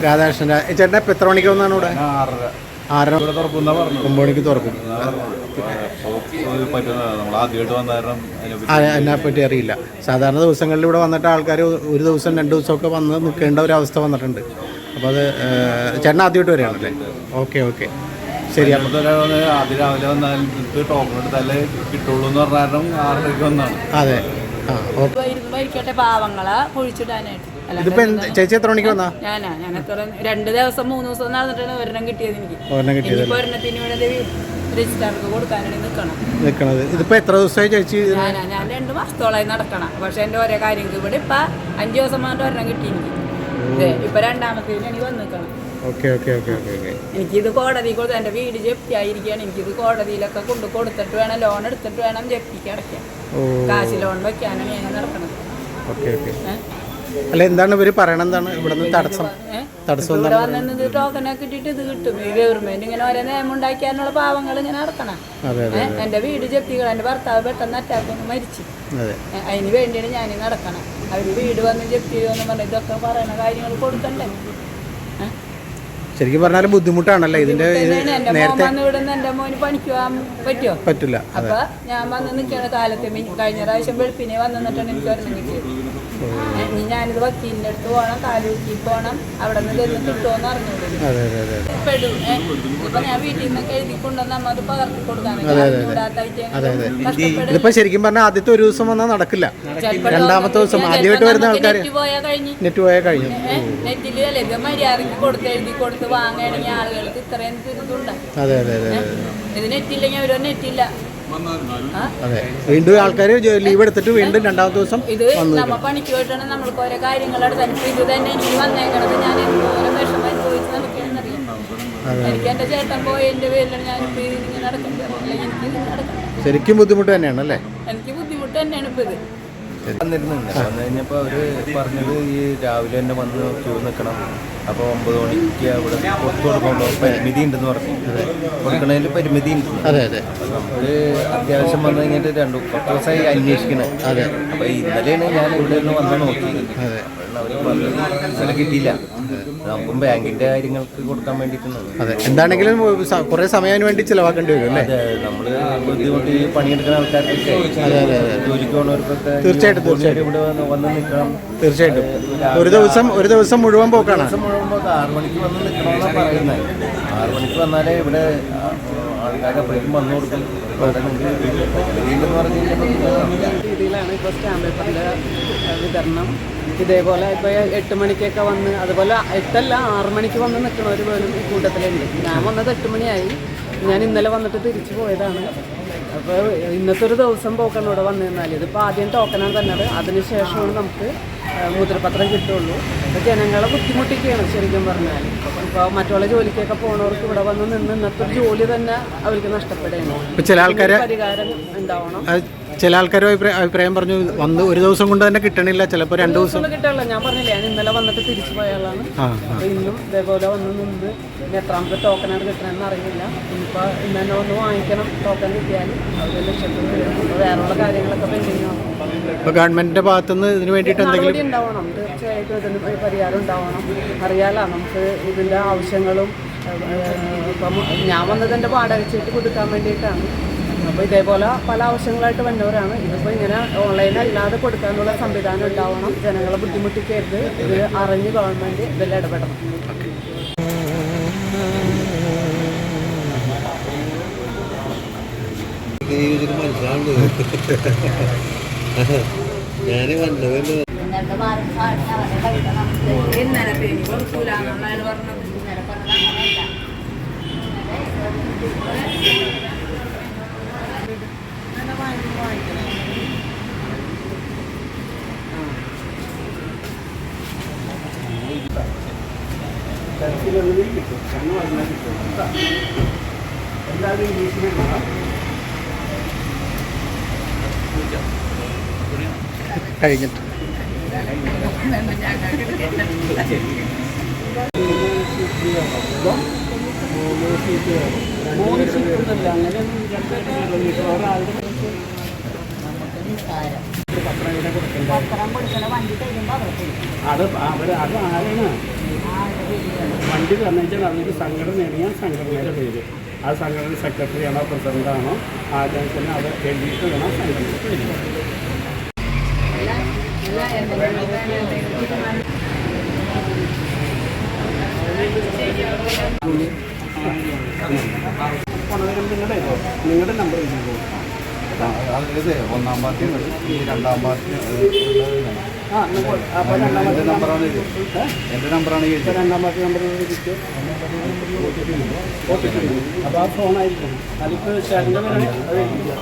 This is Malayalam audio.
രാധാകൃഷ്ണൻ ചേട്ടൻ ഇപ്പം എത്ര മണിക്ക് വന്നാണ് ഇവിടെ? 6:30 തുറക്കുന്ന 9 മണിക്ക് തുറക്കും. അതിനെപ്പറ്റി അറിയില്ല. സാധാരണ ദിവസങ്ങളിൽ ഇവിടെ വന്നിട്ട് ആൾക്കാർ ഒരു ദിവസം 2 ദിവസമൊക്കെ വന്ന് നിൽക്കേണ്ട ഒരു അവസ്ഥ വന്നിട്ടുണ്ട്. അപ്പോൾ അത് ചേട്ടൻ ആദ്യമായിട്ട് വരികയാണല്ലേ? ഓക്കെ ഓക്കെ ശരി. രാവിലെ വന്നാൽ ടോക്കൺ എടുത്താലേ കിട്ടുള്ളൂ എന്ന് പറഞ്ഞാൽ 6:30 വന്നാണ്. അതെ. ആ ഓക്കെ. പാവങ്ങളെ കുഴിച്ചിടാനായിട്ട്. ഇതിപ്പോ ചേച്ചി എത്ര മണിക്ക് വന്നാ? ഞാനാ 2 ദിവസം 3 ദിവസം നടന്നിട്ടാണ് ഒരെണ്ണം കിട്ടിയത്. എനിക്ക് ഒരെണ്ണത്തിന് വേണ്ടി രജിസ്റ്റർക്ക് കൊടുക്കാനാണ് നിൽക്കണത്. ഇതിപ്പോ എത്ര ദിവസമായി ചേച്ചി? ഞാൻ 2 മാസത്തോളമായി നടക്കണം. പക്ഷെ എന്റെ ഓരോ കാര്യങ്ങൾ ഇവിടെ ഇപ്പൊ 5 ദിവസം കൊണ്ട് ഒരെണ്ണം കിട്ടി എനിക്ക്. ഇപ്പൊ 2ാമത്തേന് എനിക്ക് വന്ന് നിൽക്കണം. എനിക്കിത് കോടതി കൊടുത്ത് എന്റെ വീട് ജപ്തിയായിരിക്കുകയാണ്. എനിക്കിത് കോടതിയിലൊക്കെ കൊടുത്തിട്ട് വേണം, ലോൺ എടുത്തിട്ട് വേണം ജപ്തിക്ക് അടയ്ക്കാൻ. കാശ് ലോൺ വെക്കാനാണ് ഞാൻ നടക്കണത്. അല്ല എന്താണ് ഇവര് പറയണത്? എന്താണ് ഇവിടുന്ന് തടസ്സം? ഇവിടെ വന്നത് ടോക്കനൊക്കെ കിട്ടിയിട്ട് ഇത് കിട്ടും. ഈ ഗവൺമെന്റ് ഇങ്ങനെ ഓരോ നിയമം ഉണ്ടാക്കിയാലുള്ള പാവങ്ങൾ ഇങ്ങനെ നടക്കണം. എന്റെ വീട് ജപ്തികൾ, എന്റെ ഭർത്താവ് പെട്ടെന്ന് അറ്റാക്ക് ഒന്ന് മരിച്ചു. അതിന് വേണ്ടിയാണ് ഞാൻ നടക്കണം. അവര് വീട് വന്ന് ജപ്തി ചെയ്യുമെന്ന് പറഞ്ഞ ഇതൊക്കെ പറയണ കാര്യങ്ങൾ കൊടുക്കണ്ടേ? ശരിക്കും പറഞ്ഞാലും ബുദ്ധിമുട്ടാണല്ലേ ഇതിന്റെ? നേരത്തെ എന്റെ മോന് പണിക്ക് പോകാൻ പറ്റില്ല. അപ്പൊ ഞാൻ വന്ന് നിൽക്കണ കാലത്ത് കഴിഞ്ഞ പ്രാവശ്യം വെളുപ്പിനെ വന്ന് നിന്നിട്ടാണ് എനിക്ക് ഒരെണ്ണം കിട്ടിയത്. ഞാനിത് വക്കീലിന്റെ അടുത്ത് പോകണം, താലൂക്കിൽ പോകണം, അവിടെ നിന്ന് ഇതൊന്നും കിട്ടുമോന്ന് അറിഞ്ഞോളൂ. ഇപ്പൊ ഞാൻ വീട്ടിൽ നിന്നൊക്കെ എഴുതി കൊണ്ടുവന്ന് നമ്മ അത് പകർത്തി കൊടുക്കാണ്. ഇതിപ്പോ ശരിക്കും പറഞ്ഞാൽ ആദ്യത്തെ ഒരു ദിവസം വന്നാൽ നടക്കില്ല. 2ാമത്തെ ദിവസം ആദ്യമായിട്ട് വരുന്ന ആൾക്കാർ നെറ്റ് പോയാൽ കഴിഞ്ഞു. നെറ്റില് അല്ലേ ഇത് മര്യാദക്ക് കൊടുത്ത് എഴുതി കൊടുത്ത് വാങ്ങുകയാണെങ്കിൽ ആളുകൾക്ക് ഇത്രയും ഇതുണ്ടാവും. ഇത് നെറ്റില്ലെങ്കിൽ അവരോ നെറ്റില്ല. അതെ, വീണ്ടും ആൾക്കാർ ലീവ് എടുത്തിട്ട് വീണ്ടും 2ാമത്തെ ദിവസം ഇത് നമ്മ പണിക്ക് പോയിട്ടാണ് നമ്മൾക്ക് ഓരോ കാര്യങ്ങൾ ഇത് തന്നെ എനിക്ക് വന്നേക്കണത്. ഞാൻ ഓരോ വിഷമം അനുഭവിച്ച് നടക്കണമെന്നറിയാം. എനിക്ക് എന്റെ ചേട്ടൻ പോയതിന്റെ പേരിലാണ് ഞാനിപ്പോ ഇതിങ്ങനെ നടക്കുന്നത്. എനിക്ക് നടക്കണം. ശരിക്കും ബുദ്ധിമുട്ട് തന്നെയാണ് അല്ലേ? എനിക്ക് ബുദ്ധിമുട്ട് തന്നെയാണ് ഇപ്പൊ ഇത്. വന്നിരുന്നുണ്ട്. വന്നു കഴിഞ്ഞപ്പോൾ അവർ പറഞ്ഞത് ഈ രാവിലെ തന്നെ വന്ന് ക്യൂ നിൽക്കണം. അപ്പോൾ 9 മണിക്ക് അവിടെ പുറത്ത് കൊടുക്കുമ്പോൾ പരിമിതി ഉണ്ടെന്ന് പറഞ്ഞു. കൊടുക്കണതിൽ പരിമിതി ഉണ്ട്. നമുക്ക് അത്യാവശ്യം വന്നു കഴിഞ്ഞിട്ട് 10 ദിവസമായി അന്വേഷിക്കണം. അപ്പോൾ ഇന്നലെയാണ് ഞാൻ ഇവിടെ നിന്ന് വന്ന് നോക്കിയത്. അവർ പറഞ്ഞത് കിട്ടിയില്ല. നമുക്കും ബാങ്കിന്റെ കാര്യങ്ങൾക്ക് കൊടുക്കാൻ വേണ്ടിയിട്ടാണ്. അതെ, എന്താണെങ്കിലും കുറെ സമയം വേണ്ടി ചിലവാക്കേണ്ടി വരും അല്ലേ? അതെ, നമ്മള് ബുദ്ധിമുട്ടി പണിയെടുക്കുന്ന ആൾക്കാർക്കൊക്കെ ജോലിക്ക് പോകുന്നവർക്കൊക്കെ തീർച്ചയായിട്ടും ഇവിടെ വന്ന് നിൽക്കണം. തീർച്ചയായിട്ടും ഒരു ദിവസം മുഴുവൻ പോക്കാണ്. 6 മണിക്ക് വന്ന് നിൽക്കണമെന്നാണ് പറയുന്നത്. 6 മണിക്ക് വന്നാലേ ഇവിടെ ആൾക്കാരപ്പോഴേക്കും വന്നു കൊടുക്കും. രീതിയിലാണ് ഇപ്പോൾ സ്റ്റാമ്പ് പേപ്പറിൻ്റെ വിതരണം. ഇതേപോലെ ഇപ്പോൾ 8 മണിക്കൊക്കെ വന്ന്, അതുപോലെ 8 അല്ല 6 മണിക്ക് വന്ന് നിൽക്കണവർ പോലും ഈ കൂട്ടത്തിലുണ്ട്. ഞാൻ വന്നത് 8 മണിയായി. ഞാൻ ഇന്നലെ വന്നിട്ട് തിരിച്ചു പോയതാണ്. അപ്പോൾ ഇന്നത്തെ ഒരു ദിവസം പോക്കാണ് ഇവിടെ വന്നു നിന്നാൽ. ഇതിപ്പോൾ ആദ്യം ടോക്കനാണ് തന്നത്, അതിനുശേഷമാണ് നമുക്ക് മുദ്രപത്രം കിട്ടുള്ളൂ. അപ്പോൾ ജനങ്ങളെ ബുദ്ധിമുട്ടിക്കുകയാണ് ശരിക്കും പറഞ്ഞാൽ. ഇപ്പോൾ മറ്റുള്ള ജോലിക്കൊക്കെ പോണവർക്ക് ഇവിടെ വന്ന് നിന്ന് ഇന്നത്തെ ഒരു ജോലി തന്നെ അവർക്ക് നഷ്ടപ്പെടുകയാണ്. ചില ആൾക്കാർ പരിഹാരം ഉണ്ടാവണം. ചില ആൾക്കാർ അഭിപ്രായം പറഞ്ഞു വന്ന് ഒരു ദിവസം കൊണ്ട് തന്നെ കിട്ടണില്ല, ചിലപ്പോൾ 2 ദിവസം കിട്ടില്ല. ഞാൻ പറഞ്ഞില്ല, ഞാൻ ഇന്നലെ വന്നിട്ട് തിരിച്ചു പോയാളാണ്. അപ്പോൾ ഇന്നും ഇതേപോലെ വന്ന് നിന്ന് ഇനി എത്രാമത്തെ ടോക്കനാണ് കിട്ടണമെന്ന് അറിയില്ല. ഇനിയിപ്പോൾ ഇന്ന് തന്നെ ഒന്ന് വാങ്ങിക്കണം. ടോക്കൺ കിട്ടിയാൽ അവർ ലക്ഷത്തിൽ വേറെയുള്ള കാര്യങ്ങളൊക്കെ പെൻഡിങ് ആവും. ഇപ്പോൾ ഗവൺമെന്റിന്റെ ഭാഗത്തുനിന്ന് ഇതിന് വേണ്ടിയിട്ട് എന്തെങ്കിലും ഉണ്ടാവണം. തീർച്ചയായിട്ടും ഇതിന് ഒരു പരിഹാരം ഉണ്ടാവണം. അറിയാലോ നമുക്ക് ഇതിൻ്റെ ആവശ്യങ്ങളും. ഇപ്പം ഞാൻ വന്നത് എൻ്റെ വാടക ചീട്ട് പുതുക്കാൻ വേണ്ടിയിട്ടാണ്. അപ്പോൾ ഇതേപോലെ പല ആവശ്യങ്ങളായിട്ട് വന്നവരാണ്. ഇതിപ്പോൾ ഇങ്ങനെ ഓൺലൈനല്ലാതെ കൊടുക്കാനുള്ള സംവിധാനം ഉണ്ടാവണം. ജനങ്ങളെ ബുദ്ധിമുട്ടിക്കരുത്. ഇത് അറിഞ്ഞ് ഗവൺമെൻറ് ഇതിൽ ഇടപെടണം. ഞാൻ വന്നത് എന്താ എല്ലാവരും ഇംഗ്ലീഷിൽ എഴുതണം. കഴിഞ്ഞിട്ട് മൂന്ന് സീറ്റൊന്നുമില്ല, അങ്ങനെയൊന്നും 2 കിലോമീറ്റർ ഒരാളുടെ അത് ആരാണ് വണ്ടി തന്നു വെച്ചാൽ അതൊരു സംഘടനയാണ്. ഞാൻ സംഘടനയുടെ പേര്, ആ സംഘടന സെക്രട്ടറിയാണോ പ്രസിഡൻ്റാണോ ആദ്യം തന്നെ അത് എഴുതിയിട്ട് വേണം സംഘടനയുടെ പേര്. നിങ്ങളുടെ നമ്പർ എഴുതി ഒന്നാം പാർട്ടി ഈ രണ്ടാം പാർട്ടി അപ്പോൾ എൻ്റെ നമ്പറാണ് രണ്ടാം പാർട്ടി നമ്പർ എഴുതിയിട്ട് അപ്പോൾ ആ ഫോണായിരിക്കും. അതിപ്പോൾ ചേട്ടൻ്റെ പേരാണ് അത് എഴുതിക്കുക.